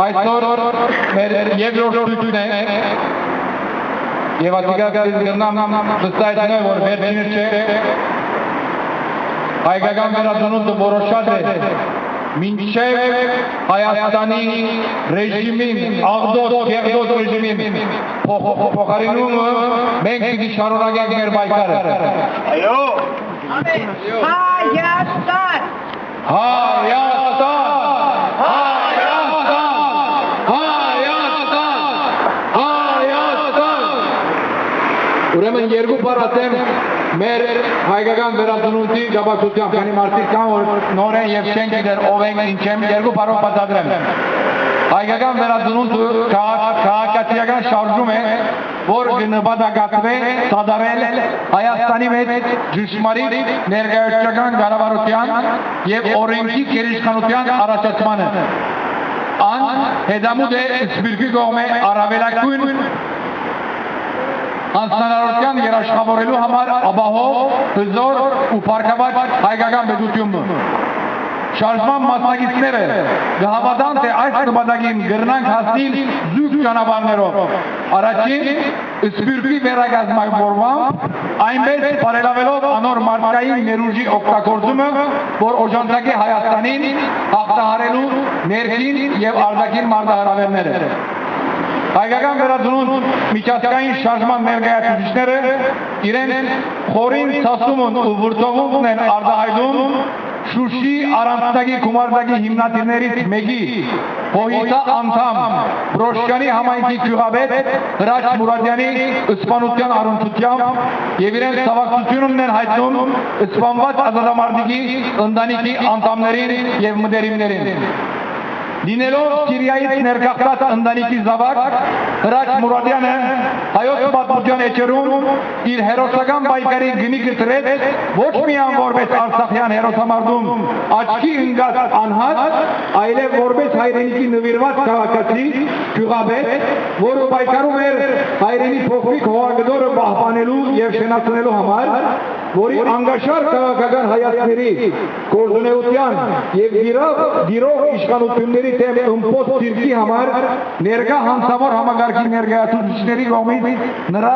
Այսօր մեր երկրորդությունը եւ ատիկակից գնամ վստահեցնեմ, որ վերջինը չէ, հայկական վերածնունդը որոշած է մինչև Հայաստանի ռեժիմին, աղդոտ, գեղդոտ ռեժիմին փոխարինումը մենք պիտի շարունակենք մեր պայքարը։ Այո։ Հայաստան! Հայաստան! Ուրեմն երկու բառ ասեմ մեր հայկական վերածնունդի գաբակցությամբ, քանի մարդիկ կան, որ նոր են եւ չեն գիտեր ով են, ինչ են, երկու բառով բացատրեմ։ Հայկական վերածնունդը քաղաքացիական շարժում է, որ կնպատակատրե սադարել Հայաստանի մեջ ճշմարիտ ներկայացական կառավարության եւ օրենքի գերիշխանության առաջացմանը։ Ան հետամուտ է սպիրկի կողմէ առավելագույն հանձնարարության երաշխավորելու համար ապահով, հզոր ու փառքված հայկական պետությունը։ Շարժման մասնակիցները կհավատան, թե այս նպատակին կգրնանք հասնել զուգ ճանապարհներով։ Առաջին սպիրկի վերակազմավորմամբ, այնպես բարելավելով անոր մարդկային ներուժի օգտագործումը, որ օժանդակ է Հայաստանին հաղթահարելու ներքին եւ արտաքին մարտահրավերները։ Հայկական վերածնունդ միջազգային շարժման ներկայացուցիչները իրենց խորին ցասումն ու վրդովումն են արտահայտում Շուշի առանցնագի գումարտակի հիմնադիրներից մեկի Հոհիտա անդամ Պրոշկյանի համայնքի գյուղապետ Հրաչ Մուրադյանի սպանության առընթությամբ եւ իրենց ցավակցությունն են հայտնում սպանված ազատամարտիկի ընտանիքի անդամներին եւ մտերիմներին։ Լինելով Սիրիայից ներգաղթած ընտանիքի զավակ, Հրաչ Մուրադյանը հայոց պատմության էջերում իր հերոսական պայքարի գնիկը դրեց ոչ միայն որպես արցախյան հերոսամարտում աչքի ընկած անհատ, այլև որպես հայրենիքի նվիրված քաղաքացի, գյուղապետ, որը պայքարում էր հայրենի փոքրիկ հողագդորը պահպանելու եւ շենացնելու համար, որի անգաշար քաղաքական հայացքների գործունեության եւ դիրող իշխանությունների դեմ ըմպոտ դիրքի համար ներկա հանցավոր համագարկի ներկայացուցիչների կողմից նրա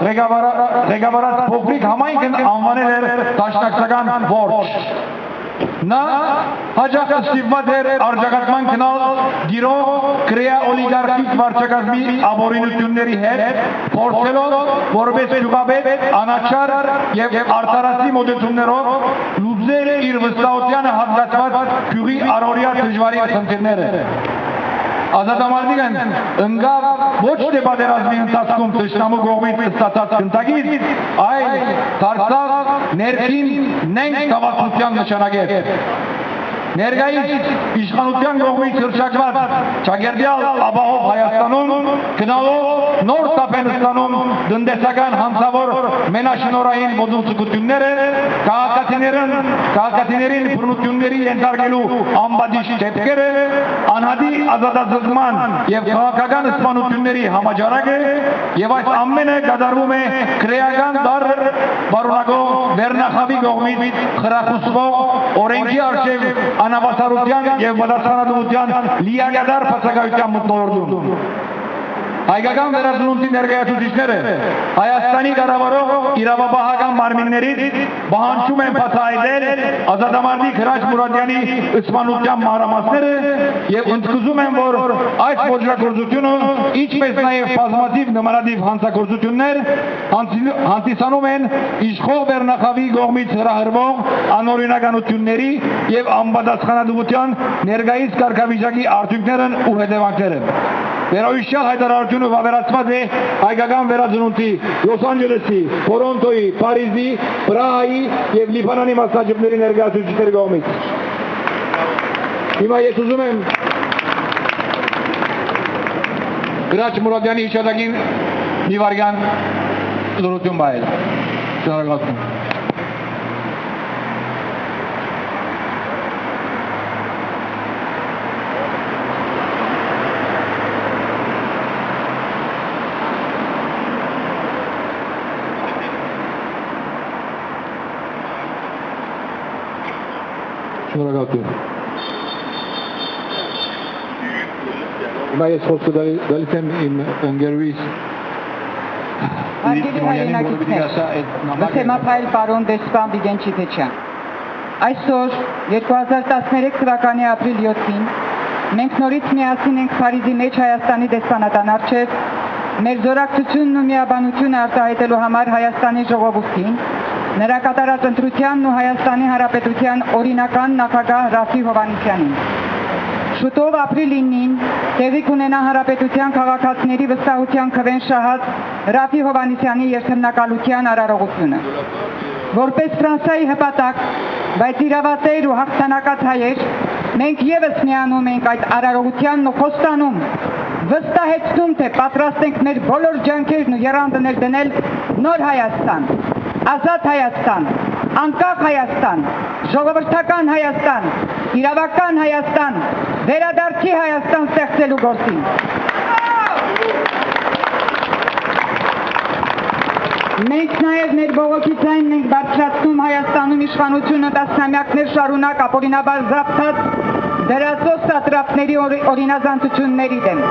ղեկավարած փոքրիկ համայնքն անվանել էր դաշնակցական որջ։ Նա հաջող ստիպված էր արձագանքման գնալ գիրող կրեա օլիգարխիկ վարչակազմի ապօրինությունների հետ, փորձելով որպես գյուղապետ անաչար եւ արդարացի մոտեցումներով լուծել իր վստահությանը հատկացված գյուղի առօրյա դժվարին խնդիրները։ Ազատամարտիկն ընկավ ոչ թե պատերազմի ընթացքում թշնամու կողմից ստացած գնդակից, այլ դարձավ ներքին նենք ցավակցության նշանակետ։ Ներկայիս իշխանության կողմից հռչակված ճագերդյալ ապահով Հայաստանում գնալով նոր տապ են ստանում տնտեսական հանցավոր մենաշնորհային ոտնձգությունները, քաղաքացիներին բռնությունների ենթարկելու անբաժիշտ դեպքերը, անհատի ազատազրկման եւ քաղաքական սպանությունների համաճարակը եւ այս ամենը կատարվում է քրեական դար բարունակող վերնախավի կողմից խրախուսվող օրենքի արժեվ անավասարության եւ պատասխանատվության լիակատար բացակայության մթնոլորտում։ Հայկական վերածնունդի ներկայացուցիչները Հայաստանի կառավարող իրավապահական մարմիններից պահանջում են բացահայտել Ազատամարտիկ Հրաչ Մուրադյանի սպանության մանրամասները եւ ընդգծում են, որ այս ոճրագործությունը, ինչպես նաեւ բազմաթիվ նմանատիպ հանցագործություններ հանդիսանում են իշխող վերնախավի կողմից հրահրվող անօրինականությունների եւ անպատասխանատվության ներկայիս կարգավիճակի արդյունքներն ու հետևանքները։ Վերոհիշյալ հայտարարությունը վավերացված է հայկական վերածնունդի Լոս Անջելեսի, Թորոնտոյի, Փարիզի, Պրահայի եւ Լիբանանի մասնաճյուղների ներկայացուցիչների կողմից։ Հիմա ես ուզում եմ Հրաչ Մուրադյանի հիշատակին մի վարյան լրություն բայել։ Շնորհակալություն։ Շնորհակալություն։ Հիմա ես խոսքը գալիս եմ իմ ընկերուհիս Հարգելի հայրենակիցներ, Վսեմափայլ պարոն դեսպան Վիգեն Չիթեչյան, այսօր 2013 թվականի ապրիլ 7-ին մենք նորից միասին ենք Փարիզի մեջ Հայաստանի դեսպանատան առջև մեր զորակցությունն ու միաբանությունը արտահայտելու համար Հայաստանի ժողովրդին, նրա կատարած ընտրությանն ու Հայաստանի Հանրապետության օրինական նախագահ Ռաֆի Հովհաննիսյանին։ Շուտով ապրիլ 9-ին տեղի կունենա Հանրապետության քաղաքացիների վստահության քվեն շահած Ռաֆի Հովհաննիսյանի երթմնակալության արարողությունը։ Որպես Ֆրանսիայի հպատակ, բայց իրավատեր ու հաղթանակած հայեր, մենք եւս միանում ենք այդ արարողությանն ու խոստանում, վստահեցնում, թե պատրաստ ենք մեր բոլոր ջանքերն ու եռանդներ դնել նոր Հայաստան, ազատ Հայաստան, անկախ Հայաստան, ժողովրդական Հայաստան, իրավական Հայաստան, վերադարձի Հայաստան ստեղծելու գործին։ Մենք նաև մեր բողոքի ձայնն ենք բարձրացնում Հայաստանում իշխանությունը տասնամյակներ շարունակ ապօրինաբար զապթած դրածո սատրապների օրինազանցությունների դեմ։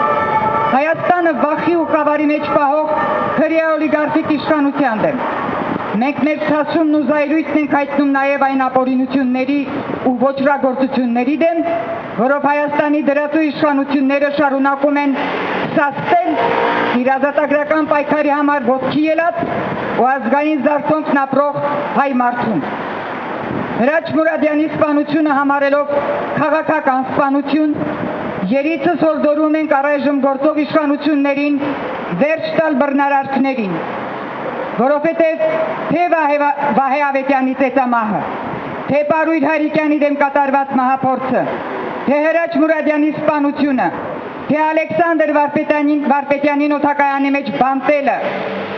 Հայաստանը վախի ու խավարի մեջ պահող քրեա օլիգարխիկ իշխանության դեմ։ Մենք մեր ցասումն ու զայրույթն ենք հայտնում նաև այն ապօրինությունների ու ոճրագործությունների դեմ, որով Հայաստանի դրածո իշխանությունները շարունակում են սաստել իր ազատագրական պայքարի համար ոտքի ելած ու ազգային զարթոնքն ապրող հայ մարդուն։ Հրաչ Մուրադյանի սպանությունը համարելով քաղաքական սպանություն, երիցս հորդորում ենք առայժմ գործող իշխանություններին վերջ տալ բռնարարքներին, որովհետև թե Վահե Ավետյանի ծեծամահը, թե Պարույր Հարիկյանի դեմ կատարված մահափորձը, թե Հրաչ Մուրադյանի սպանությունը, թե Ալեքսանդր Վարպետյանին օդակայանի մեջ բանտելը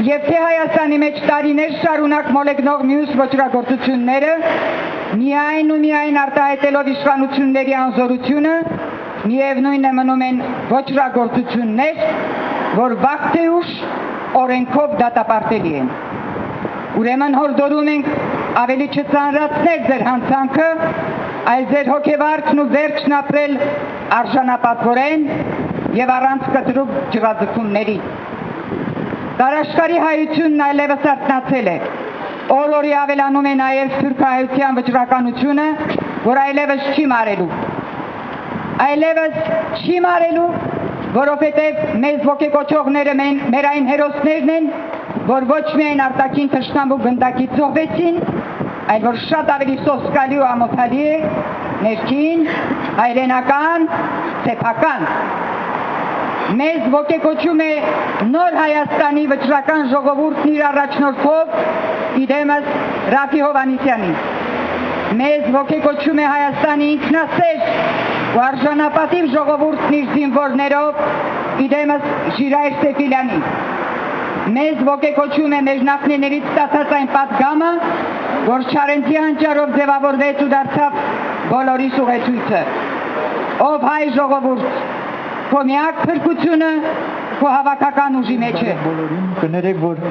եւ թե Հայաստանի մեջ տարիներ շարունակ մոլեգնող մյուս ոճրագործությունները միայն ու միայն արտահայտելով իշխանությունների անզորությունը միևնույնն է մնում են ոճրագործություններ, որ վաղ թե ուշ օրենքով դատապարտելի են։ Ուրեմն հորդորում ենք ավելի չծանրացնել ձեր հանցանքը, այլ ձեր հոգեվարքն ու վերջն ապրել արժանապատվորեն եւ առանց կտրուկ ջրաձգումների։ Տարաշխարի հայությունն այլևս արթնացել է։ Օր-օրի ավելանում է նաև սփյուռքահայության վճռականությունը, որ այլևս չի մարելու, որովհետև մեզ ոգեկոչողները մեր այն հերոսներն են, որ ոչ միայն արտաքին թշնամու գնդակից զոհվեցին, այլ որ շատ ավելի սոսկալի ու ամոթալի է ներքին, հայրենական, սեփական։ Մեզ ոգեկոչում է նոր Հայաստանի վճռական ժողովուրդն իր առաջնորդով իդեմս Ռաֆի Հովհաննիսյանին։ Մեզ ոգեկոչում է Հայաստանի ինքնասեր ու արժանապատիվ ժողովուրդն իր զինվորներով իդեմս Ժիրայր Սեֆիլյանին։ Մեզ ոգեկոչում է մեր նախնիներից ստացած այն պատգամը, որ Չարենցի հանճարով ձևավորվեց ու դարձավ բոլորիս ուղեցույցը։ Ով հայ ժողովուրդ, քո միակ փրկությունը քո հավաքական ուժի մեջ է։ Բոլորին կներեք, որ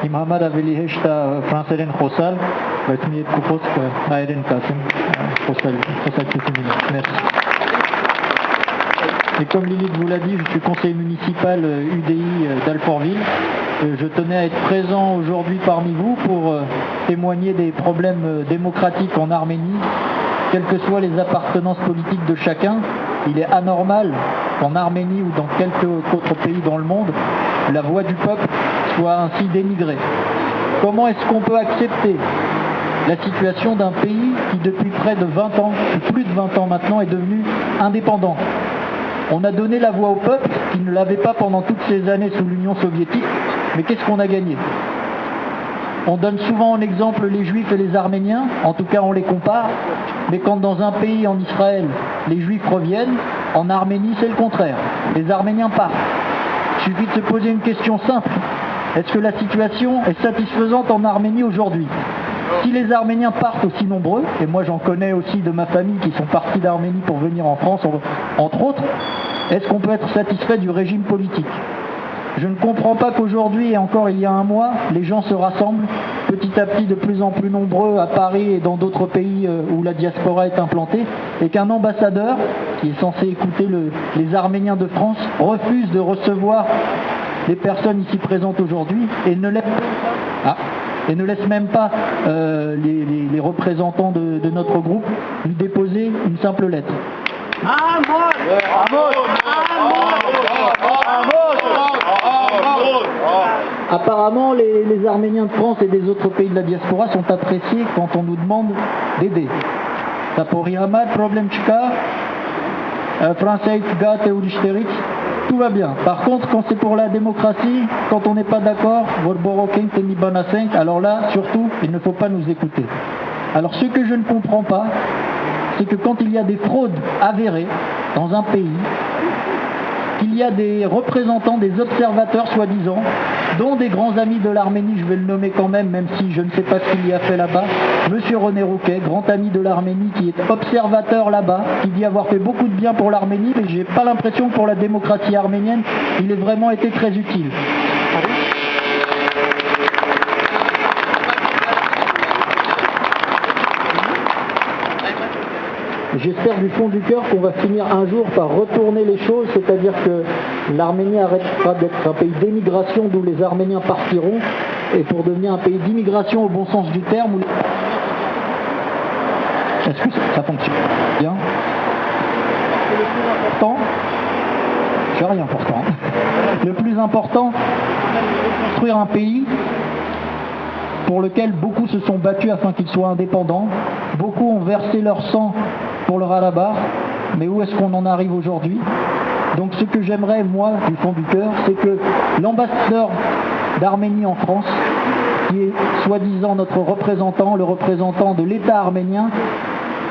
իմ համար ավելի հեշտ է ֆրանսերեն խոսալ, բայց մի երկու խոսք հայերեն կասեմ խոսակցությունից։ Մերսի։ Et comme Lilith vous l'a dit, je suis conseiller municipal UDI d'Alfortville. Je tenais à être présent aujourd'hui parmi vous pour témoigner des problèmes démocratiques en Arménie, quelles que soient les appartenances politiques de chacun. Il est anormal qu'en Arménie ou dans quelque autre pays dans le monde, la voix du peuple soit ainsi dénigrée. Comment est-ce qu'on peut accepter la situation d'un pays qui depuis près de 20 ans, plus de 20 ans maintenant, est devenu indépendant? On a donné la voix au peuple qui ne l'avait pas pendant toutes ces années sous l'Union soviétique, mais qu'est-ce qu'on a gagné? On donne souvent en exemple les Juifs et les Arméniens, en tout cas on les compare, mais quand dans un pays, en Israël, les Juifs reviennent, en Arménie c'est le contraire. Les Arméniens partent. Il suffit de se poser une question simple. Est-ce que la situation est satisfaisante en Arménie aujourd'hui? Si les Arméniens partent aussi nombreux, et moi j'en connais aussi de ma famille qui sont partis d'Arménie pour venir en France, entre autres, est-ce qu'on peut être satisfait du régime politique? Je ne comprends pas qu'aujourd'hui, et encore il y a un mois, les gens se rassemblent petit à petit de plus en plus nombreux à Paris et dans d'autres pays où la diaspora est implantée, et qu'un ambassadeur, qui est censé écouter les Arméniens de France, refuse de recevoir les personnes ici présentes aujourd'hui et ne laisse même pas les représentants de notre groupe lui déposer une simple lettre. Apparemment, les Arméniens de France et des autres pays de la diaspora sont appréciés quand on nous demande d'aider. Ça pour Hamad, problème Chika, Français, Gat et Oudishterik, tout va bien. Par contre, quand c'est pour la démocratie, quand on n'est pas d'accord, alors là, surtout, il ne faut pas nous écouter. Alors ce que je ne comprends pas, c'est que quand il y a des fraudes avérées dans un pays, qu'il y a des représentants, des observateurs soi-disant, dont des grands amis de l'Arménie, je vais le nommer quand même si je ne sais pas ce qu'il y a fait là-bas, Monsieur René Rouquet, grand ami de l'Arménie, qui est observateur là-bas, qui dit avoir fait beaucoup de bien pour l'Arménie, mais j'ai pas l'impression que pour la démocratie arménienne, il ait vraiment été très utile. J'espère du fond du cœur qu'on va finir un jour par retourner les choses, c'est-à-dire que l'Arménie arrêtera d'être un pays d'émigration d'où les Arméniens partiront, et pour devenir un pays d'immigration au bon sens du terme. Est-ce que ça fonctionne bien? Le plus important, j'ai rien pourtant. Le plus important, c'est de construire un pays pour lequel beaucoup se sont battus afin qu'il soit indépendant. Beaucoup ont versé leur sang pour le Karabakh, mais où est-ce qu'on en arrive aujourd'hui? Donc ce que j'aimerais, moi, du fond du cœur, c'est que l'ambassadeur d'Arménie en France, qui est soi-disant notre représentant, le représentant de l'État arménien,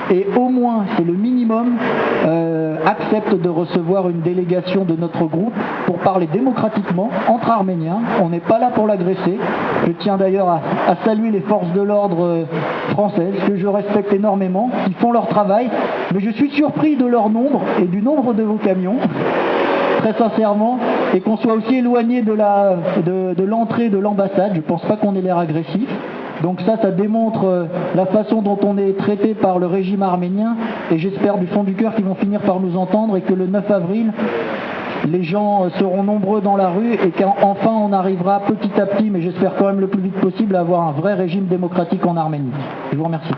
et au moins, c'est le minimum, accepte de recevoir une délégation de notre groupe pour parler démocratiquement entre Arméniens. On n'est pas là pour l'agresser. Je tiens d'ailleurs à saluer les forces de l'ordre françaises, que je respecte énormément, qui font leur travail, mais je suis surpris de leur nombre et du nombre de vos camions, très sincèrement, et qu'on soit aussi éloigné de l'entrée de l'ambassade. Je ne pense pas qu'on ait l'air agressif. Donc ça démontre la façon dont on est traité par le régime arménien, et j'espère du fond du cœur qu'ils vont finir par nous entendre et que le 9 avril, les gens seront nombreux dans la rue et qu'enfin on arrivera petit à petit, mais j'espère quand même le plus vite possible, à avoir un vrai régime démocratique en Arménie. Je vous remercie.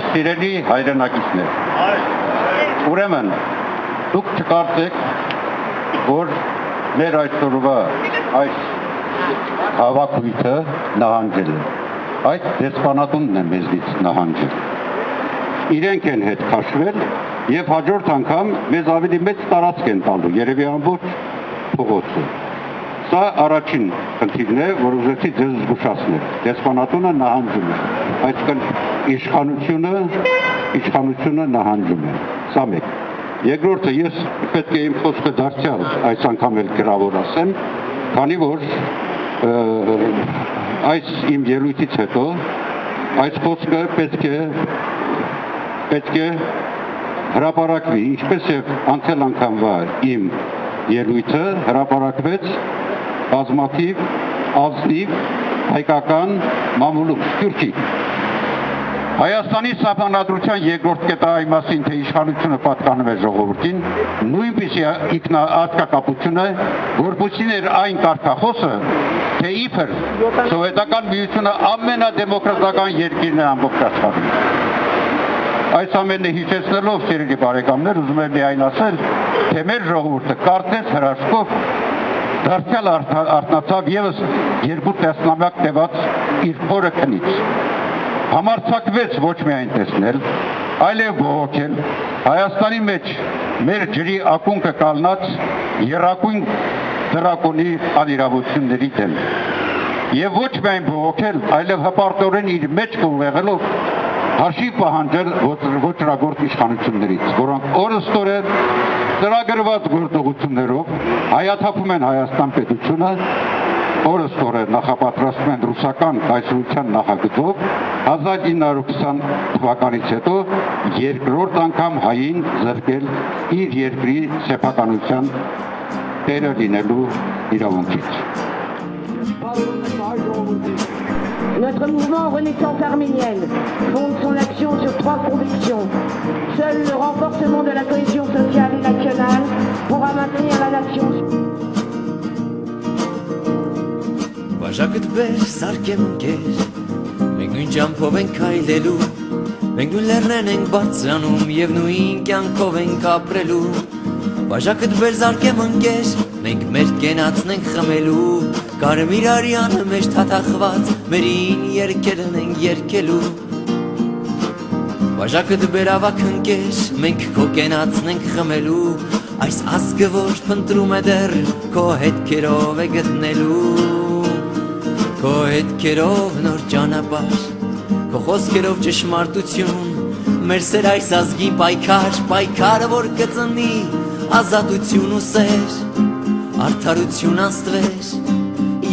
Սիրելի հայրենակիցներ, ուրեմն դուք չկարծեք, որ մեր այսօրվա այս հավաքույթը նահանջել է, այդ դեսպանատունն է մեզնից նահանջել, իրենք են հետ քաշվել և հաջորդ անգամ մեզ ավելի մեծ տարածք են տալու, երևի ամբողջ փողոցը։ Սա առաջին խնդիրն է, որ ուզեցի ձեզ զգուշացնել, դեսպանատունը նահանջում է, այսինքն իշխանությունը նահանջում է, սա մեկ։ Երկրորդը, ես պետք է իմ խոսքը դարձյալ այս անգամ էլ գրավոր ասեմ, քանի որ այս իմ ելույթից հետո այս խոսքը պետք է պետք է հրապարակվի, ինչպես եւ անցյալ անգամվա իմ ելույթը հրապարակվեց բազմաթիվ ազնիվ հայկական մամուլում Սփյուռքի Հայաստանի Սահմանադրության երկրորդ կետը այն մասին, թե իշխանությունը պատկանում է ժողովրդին, նույնպիսի հատկակապություն է, որպեսզի այն կարգախոսը, թե իբր սովետական միությունը ամենադեմոկրատական երկիրն է ամբողջ աշխարհում։ Այս ամենը հիշեցնելով, սիրելի բարեկամներ, ուզում եմ միայն ասել, թե մեր ժողովուրդը կարծես հրաշքով դարձյալ արթնացավ եւս 2 տասնամյակ տևած իր փորը քնից։ Համարձակվեց ոչ միայն տեսնել, այլև բողոքել Հայաստանի մեջ մեր ջրի ակունքը կալնած եռակույն դրակոնի անիրավությունների դեմ։ Եվ ոչ միայն բողոքել, այլև հպարտորեն իր մեջ կուղեղելով հաշիվ պահանջել ոչրագործ իշխանություններից, որոնք օրըստորեն ծրագրված գործողություններով հայաթափում են Հայաստան պետությունը, օրըստորեն նախապատրաստում են ռուսական կայսրության նախագծով 1920 թվականից հետո երկրորդ անգամ հային զրկել իր երկրի սեփականության տերը լինելու իրավունքից։ Notre mouvement Renaissance arménienne fonde son action sur 3 convictions. Seul le renforcement de la cohésion sociale et nationale pourra maintenir la nation. Բաժակդ բեր, սարկեմ ընկեր, մենք նույն ճամփով ենք այլելու, մենք նույն լեռներն ենք բարձրանում և նույն կյանքով ենք ապրելու։ Բաժակդ բեր, սարկեմ ընկեր, մենք մեր կենացն ենք խմելու, կարմիր արյանը մեջ թաթախված, մերին երգերն ենք երգելու։ Բաժակդ բեր, ավակ ընկեր, մենք քո կենացն ենք խմելու, այս ազգը որ փնտրում է դեռ, քո հետքերով է գտնելու։ Քո հետքերով նոր ճանապարհ, քո խոսքերով ճշմարտություն, մեր սեր այս ազգին պայքար, պայքարը որ կծնի ազատություն ու սեր, արդարություն աստվեր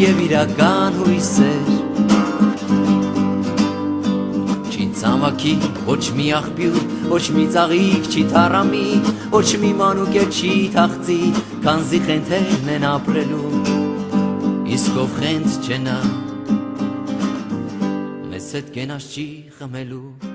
եւ իրական հույսեր։ Չի ցամաքի ոչ մի աղբյուր, ոչ մի ծաղիկ չի թառամի, ոչ մի մանուկ չի թախծի, քանզի խենթերն են ապրելու։ Իսկ ով խենթ չենա, մեզ հետ կենաս չի խմելու։